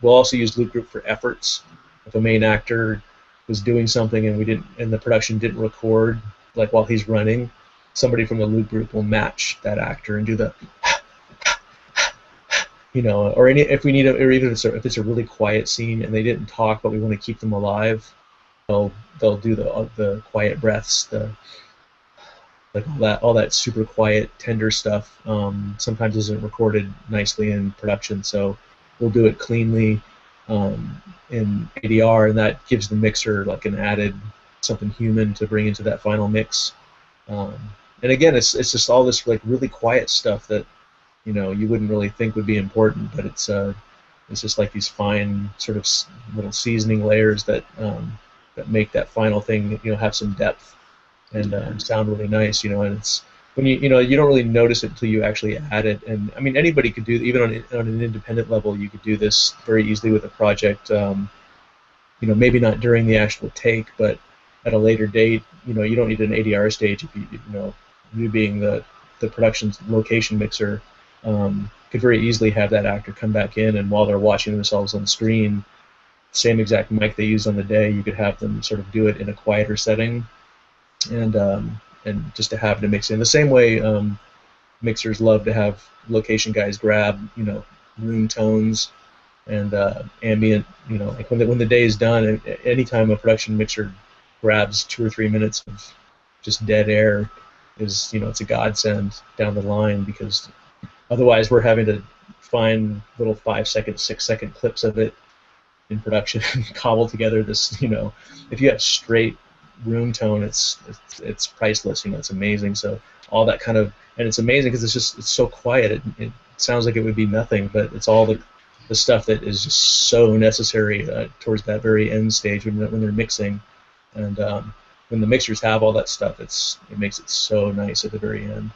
we'll also use loop group for efforts. If a main actor was doing something and the production didn't record, like while he's running, somebody from the loop group will match that actor and do the, or if we need or even if it's a really quiet scene and they didn't talk but we want to keep them alive, they'll do the quiet breaths, like all that super quiet tender stuff. Sometimes isn't recorded nicely in production, so we'll do it cleanly in ADR, and that gives the mixer like an added something human to bring into that final mix. And again, it's just all this like really quiet stuff that you wouldn't really think would be important, but it's just like these fine sort of little seasoning layers that make that final thing have some depth and sound really nice. And it's when you don't really notice it until you actually add it. And I mean, anybody could do, even on an independent level, you could do this very easily with a project. Maybe not during the actual take, but at a later date. You don't need an ADR stage if you being the production's location mixer, could very easily have that actor come back in, and while they're watching themselves on screen, same exact mic they used on the day, you could have them sort of do it in a quieter setting, and just to have to mix in the same way mixers love to have location guys grab room tones and ambient, like when the day is done, anytime a production mixer grabs 2 or 3 minutes of just dead air is it's a godsend down the line, because otherwise we're having to find little 5-second, 6-second clips of it in production and cobble together this. If you have straight room tone, it's priceless. It's amazing. So all that kind of, and it's amazing because it's so quiet. It sounds like it would be nothing, but it's all the stuff that is just so necessary towards that very end stage when they're mixing, and when the mixers have all that stuff, it makes it so nice at the very end.